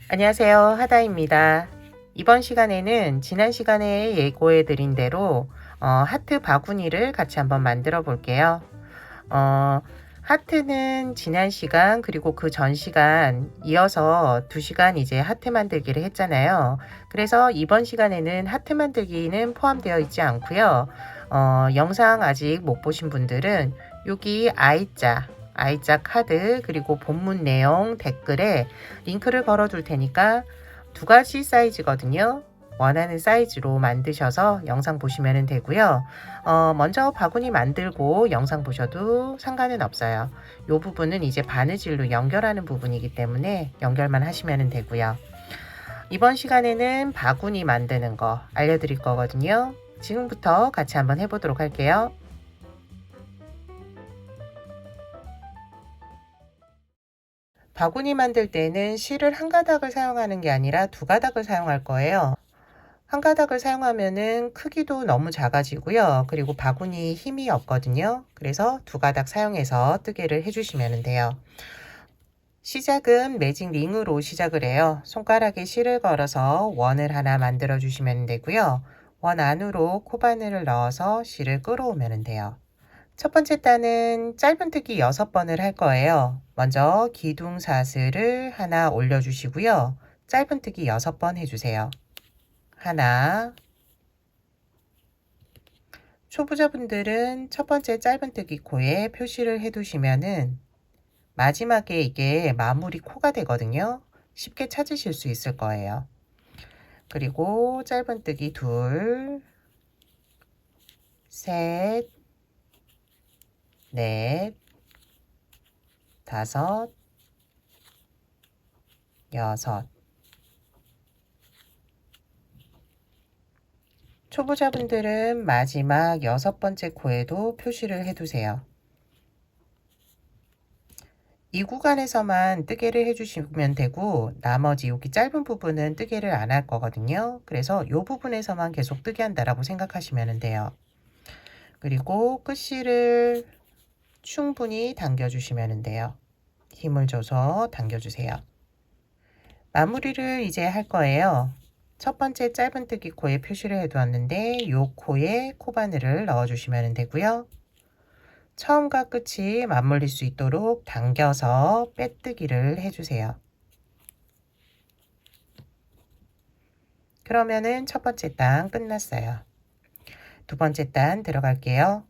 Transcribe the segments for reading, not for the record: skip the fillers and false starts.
안녕하세요. 하다입니다. 이번 시간에는 지난 시간에 예고해 드린 대로 하트 바구니를 같이 한번 만들어 볼게요. 어, 하트는 지난 시간 그리고 그 전 시간 이어서 2시간 이제 하트 만들기를 했잖아요. 그래서 이번 시간에는 하트 만들기는 포함되어 있지 않고요. 영상 아직 못 보신 분들은 여기 I자 카드 그리고 본문 내용 댓글에 링크를 걸어 둘 테니까 2가지 사이즈거든요. 원하는 사이즈로 만드셔서 영상 보시면 되고요. 먼저 바구니 만들고 영상 보셔도 상관은 없어요. 이 부분은 이제 바느질로 연결하는 부분이기 때문에 연결만 하시면 되고요. 이번 시간에는 바구니 만드는 거 알려드릴 거거든요. 지금부터 같이 한번 해보도록 할게요. 바구니 만들 때는 실을 한 가닥을 사용하는 게 아니라 2가닥을 사용할 거예요. 한 가닥을 사용하면은 크기도 너무 작아지고요. 그리고 바구니 힘이 없거든요. 그래서 2가닥 사용해서 뜨개를 해주시면 돼요. 시작은 매직 링으로 시작을 해요. 손가락에 실을 걸어서 원을 하나 만들어 주시면 되고요. 원 안으로 코바늘을 넣어서 실을 끌어오면 돼요. 첫 번째 단은 짧은뜨기 6번을 할 거예요. 먼저 기둥사슬을 하나 올려주시고요. 짧은뜨기 6번 해주세요. 하나. 초보자분들은 첫 번째 짧은뜨기 코에 표시를 해두시면은 마지막에 이게 마무리 코가 되거든요. 쉽게 찾으실 수 있을 거예요. 그리고 짧은뜨기 2, 셋, 넷, 5, 6. 초보자분들은 마지막 6번째 코에도 표시를 해두세요. 이 구간에서만 뜨개를 해주시면 되고 나머지 여기 짧은 부분은 뜨개를 안 할 거거든요. 그래서 이 부분에서만 계속 뜨개 한다라고 생각하시면 돼요. 그리고 끝실을 충분히 당겨주시면 돼요. 힘을 줘서 당겨주세요. 마무리를 이제 할 거예요. 첫 번째 짧은뜨기 코에 표시를 해두었는데 이 코에 코바늘을 넣어주시면 되고요. 처음과 끝이 맞물릴 수 있도록 당겨서 빼뜨기를 해주세요. 그러면은 첫 번째 단 끝났어요. 두 번째 단 들어갈게요.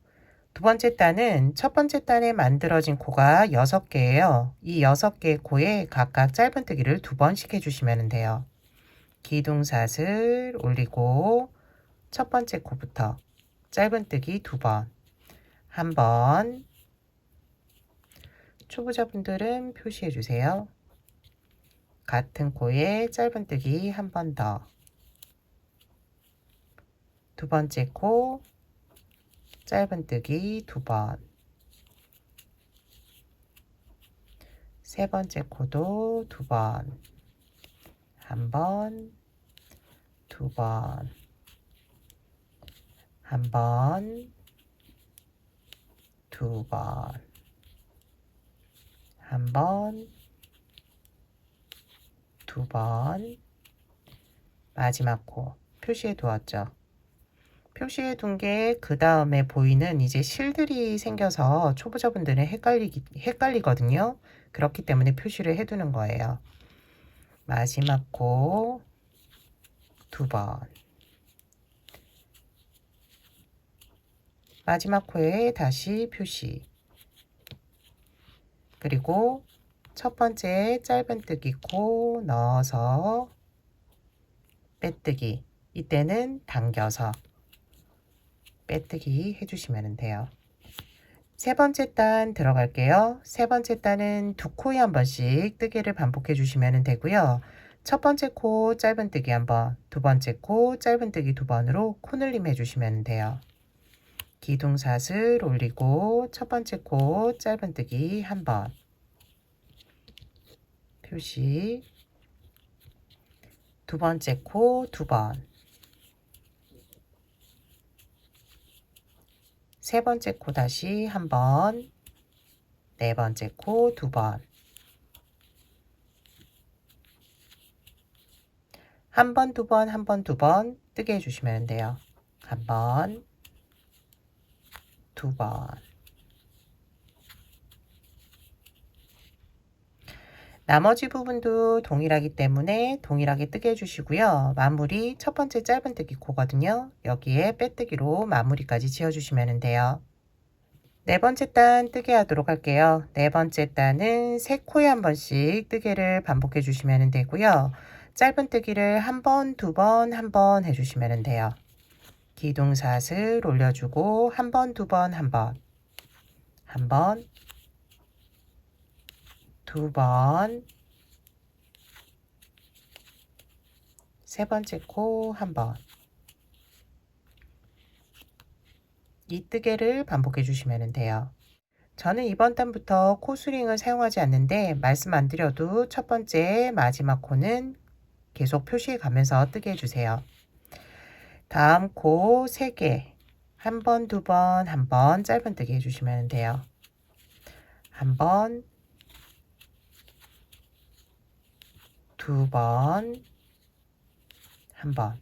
두 번째 단은 첫 번째 단에 만들어진 코가 6개예요. 이 6개의 코에 각각 짧은뜨기를 2번씩 해주시면 돼요. 기둥사슬 올리고 첫 번째 코부터 짧은뜨기 2번, 한 번. 초보자분들은 표시해 주세요. 같은 코에 짧은뜨기 한 번 더. 두 번째 코 짧은뜨기 2번. 세 번째 코도 2번. 한 번, 2번. 한 번, 2번. 한 번, 2번. 마지막 코 표시해 두었죠. 표시해 둔 게 그 다음에 보이는 이제 실들이 생겨서 초보자분들은 헷갈리거든요. 그렇기 때문에 표시를 해두는 거예요. 마지막 코 2번. 마지막 코에 다시 표시. 그리고 첫 번째 짧은뜨기 코 넣어서 빼뜨기. 이때는 당겨서 빼뜨기 해주시면 돼요. 세 번째 단 들어갈게요. 세 번째 단은 2코에 한 번씩 뜨개를 반복해 주시면 되고요. 첫 번째 코 짧은뜨기 한 번, 두 번째 코 짧은뜨기 2번으로 코늘림 해주시면 돼요. 기둥사슬 올리고 첫 번째 코 짧은뜨기 한 번. 표시. 두 번째 코 2번. 세 번째 코 다시 한 번. 네 번째 코 2번. 한 번, 두 번, 한 번, 두 번 뜨게 해주시면 돼요. 한 번, 두 번. 나머지 부분도 동일하기 때문에 동일하게 뜨게 해주시고요. 마무리 첫 번째 짧은뜨기 코거든요. 여기에 빼뜨기로 마무리까지 지어주시면 돼요. 네 번째 단 뜨게 하도록 할게요. 네 번째 단은 세 코에 한 번씩 뜨개를 반복해 주시면 되고요. 짧은뜨기를 한 번, 두 번, 한 번 해주시면 돼요. 기둥사슬 올려주고 한 번, 두 번, 한 번, 한 번, 두 번, 세 번째 코 한 번. 이 뜨개를 반복해 주시면 돼요. 저는 이번 단부터 코스링을 사용하지 않는데 말씀 안 드려도 첫 번째 마지막 코는 계속 표시해 가면서 뜨게 해주세요. 다음 코 3개 한 번, 두 번, 한 번 짧은뜨기 해주시면 돼요. 한 번, 두 번, 한 번.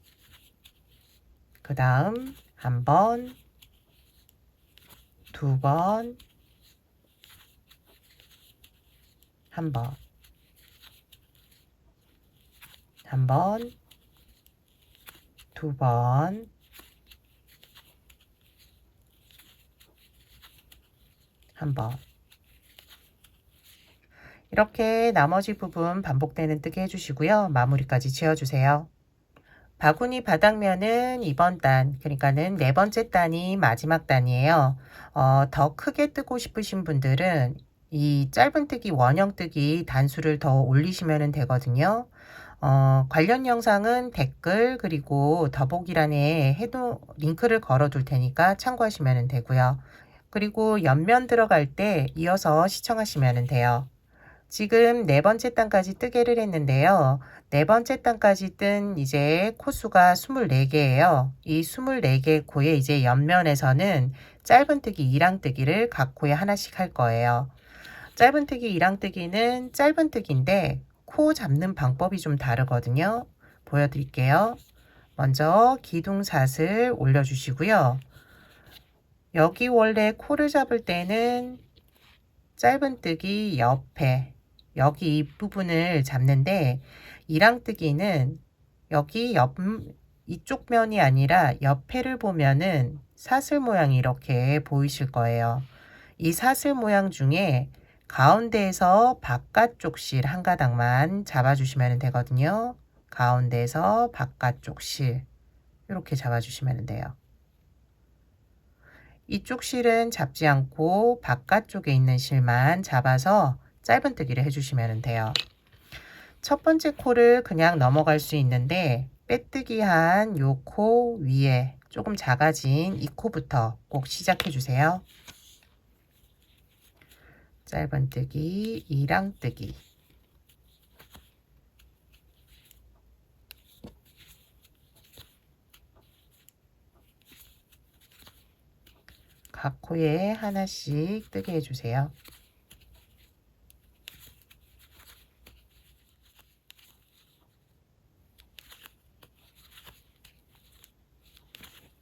그 다음 한 번, 두 번, 한 번, 한 번, 두 번, 한 번. 이렇게 나머지 부분 반복되는 뜨개 해주시고요. 마무리까지 지어주세요. 바구니 바닥면은 이번 단, 그러니까는 네 번째 단이 마지막 단이에요. 더 크게 뜨고 싶으신 분들은 이 짧은뜨기 원형뜨기 단수를 더 올리시면 되거든요. 관련 영상은 댓글 그리고 더보기란에 해도 링크를 걸어 둘 테니까 참고하시면 되고요. 그리고 옆면 들어갈 때 이어서 시청하시면 돼요. 지금 네 번째 단까지 뜨개를 했는데요. 네 번째 단까지 뜬 이제 코수가 24개예요. 이 24개 코에 이제 옆면에서는 짧은뜨기 2랑뜨기를 각 코에 하나씩 할 거예요. 짧은뜨기 2랑뜨기는 짧은뜨기인데 코 잡는 방법이 좀 다르거든요. 보여드릴게요. 먼저 기둥사슬 올려주시고요. 여기 원래 코를 잡을 때는 짧은뜨기 옆에 여기 이 부분을 잡는데 이랑뜨기는 여기 이쪽 면이 아니라 옆에를 보면은 사슬 모양이 이렇게 보이실 거예요. 이 사슬 모양 중에 가운데에서 바깥쪽 실 한 가닥만 잡아주시면 되거든요. 가운데에서 바깥쪽 실 이렇게 잡아주시면 돼요. 이쪽 실은 잡지 않고 바깥쪽에 있는 실만 잡아서 짧은뜨기를 해주시면 돼요. 첫 번째 코를 그냥 넘어갈 수 있는데 빼뜨기 한 요 코 위에 조금 작아진 이 코부터 꼭 시작해 주세요. 짧은뜨기, 이랑뜨기. 각 코에 하나씩 뜨게 해주세요.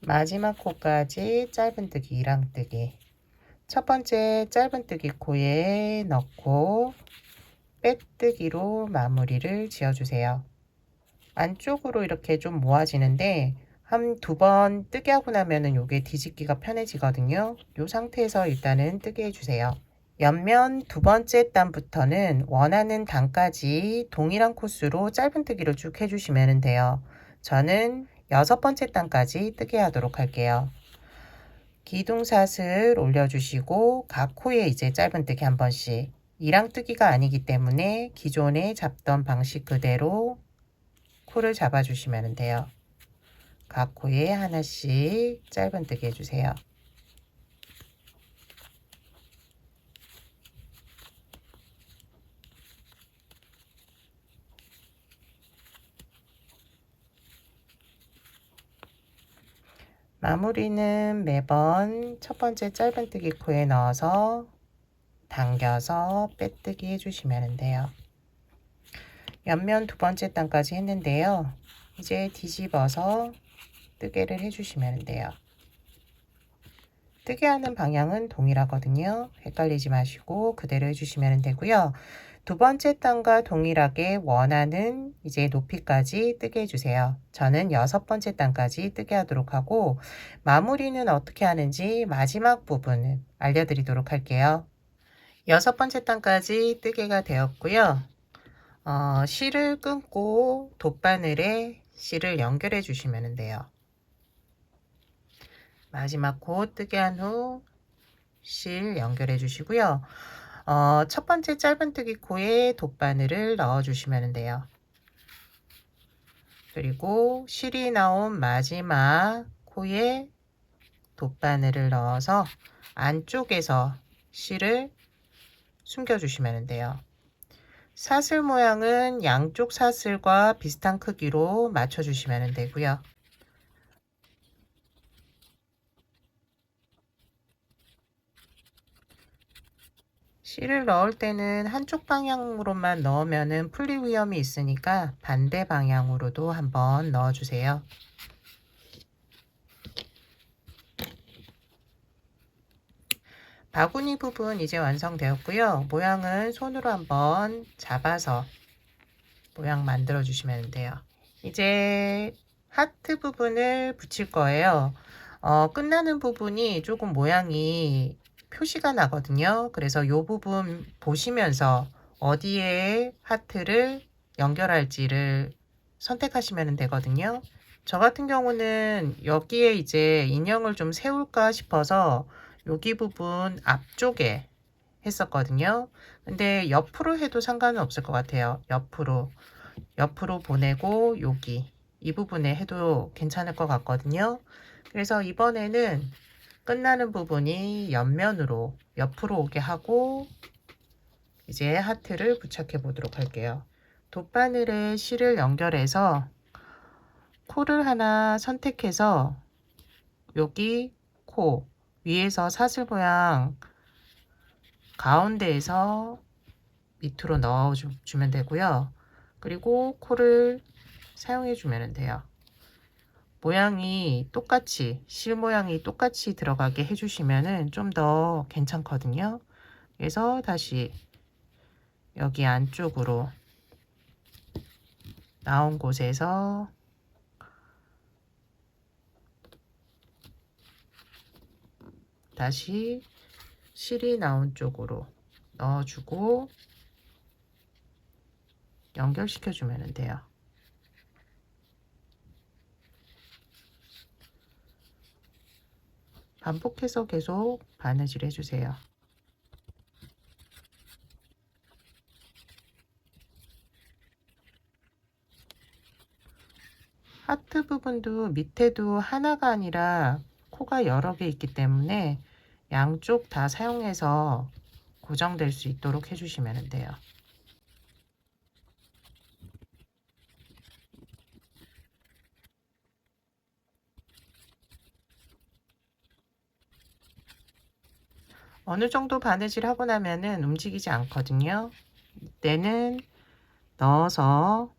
마지막 코까지 짧은뜨기, 이랑뜨기. 첫 번째 짧은뜨기 코에 넣고 빼뜨기로 마무리를 지어주세요. 안쪽으로 이렇게 좀 모아지는데 한 두 번 뜨게 하고 나면은 요게 뒤집기가 편해지거든요. 요 상태에서 일단은 뜨게 해주세요. 옆면 두 번째 단부터는 원하는 단까지 동일한 코스로 짧은뜨기를 쭉 해주시면 돼요. 저는 여섯 번째 단까지 뜨게 하도록 할게요. 기둥사슬 올려주시고 각 코에 이제 짧은뜨기 한 번씩. 이랑뜨기가 아니기 때문에 기존에 잡던 방식 그대로 코를 잡아주시면 돼요. 각 코에 하나씩 짧은뜨기 해주세요. 마무리는 매번 첫 번째 짧은뜨기 코에 넣어서 당겨서 빼뜨기 해주시면 돼요. 옆면 두 번째 단까지 했는데요. 이제 뒤집어서 뜨개를 해주시면 돼요. 뜨개 하는 방향은 동일하거든요. 헷갈리지 마시고 그대로 해주시면 되고요. 두 번째 단과 동일하게 원하는 이제 높이까지 뜨게 해주세요. 저는 6번째 단까지 뜨게 하도록 하고, 마무리는 어떻게 하는지 마지막 부분은 알려드리도록 할게요. 6번째 단까지 뜨개가 되었고요. 실을 끊고 돗바늘에 실을 연결해 주시면 돼요. 마지막 코 뜨게 한 후 실 연결해 주시고요. 첫 번째 짧은뜨기 코에 돗바늘을 넣어 주시면 돼요. 그리고 실이 나온 마지막 코에 돗바늘을 넣어서 안쪽에서 실을 숨겨 주시면 돼요. 사슬 모양은 양쪽 사슬과 비슷한 크기로 맞춰 주시면 되고요. 실을 넣을 때는 한쪽 방향으로만 넣으면 풀릴 위험이 있으니까 반대 방향으로도 한번 넣어주세요. 바구니 부분 이제 완성되었고요. 모양은 손으로 한번 잡아서 모양 만들어 주시면 돼요. 이제 하트 부분을 붙일 거예요. 끝나는 부분이 조금 모양이 표시가 나거든요. 그래서 이 부분 보시면서 어디에 하트를 연결할지를 선택하시면 되거든요. 저 같은 경우는 여기에 이제 인형을 좀 세울까 싶어서 여기 부분 앞쪽에 했었거든요. 근데 옆으로 해도 상관은 없을 것 같아요. 옆으로 보내고 여기 이 부분에 해도 괜찮을 것 같거든요. 그래서 이번에는 끝나는 부분이 옆면으로 옆으로 오게 하고 이제 하트를 부착해 보도록 할게요. 돗바늘에 실을 연결해서 코를 하나 선택해서 여기 코 위에서 사슬 모양 가운데에서 밑으로 넣어 주면 되고요. 그리고 코를 사용해 주면 돼요. 모양이 똑같이 실 모양이 똑같이 들어가게 해주시면은 좀 더 괜찮거든요. 그래서 다시 여기 안쪽으로 나온 곳에서 다시 실이 나온 쪽으로 넣어주고 연결시켜 주면 돼요. 반복해서 계속 바느질 해주세요. 하트 부분도 밑에도 하나가 아니라 코가 여러 개 있기 때문에 양쪽 다 사용해서 고정될 수 있도록 해주시면 돼요. 어느 정도 바느질 하고 나면은 움직이지 않거든요. 이때는 넣어서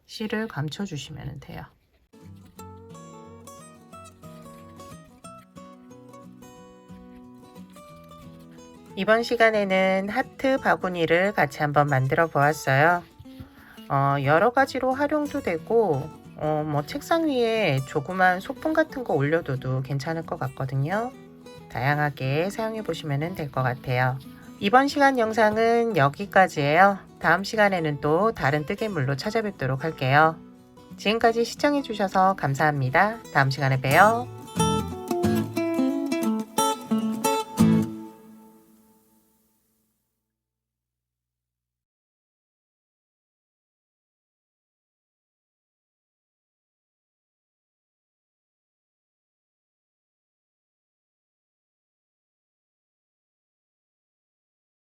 실을 감춰 주시면 돼요. 이번 시간에는 하트 바구니를 같이 한번 만들어 보았어요. 여러 가지로 활용도 되고 뭐 책상 위에 조그만 소품 같은 거 올려둬도 괜찮을 것 같거든요. 다양하게 사용해 보시면 될 것 같아요. 이번 시간 영상은 여기까지예요. 다음 시간에는 또 다른 뜨개물로 찾아뵙도록 할게요. 지금까지 시청해 주셔서 감사합니다. 다음 시간에 봬요.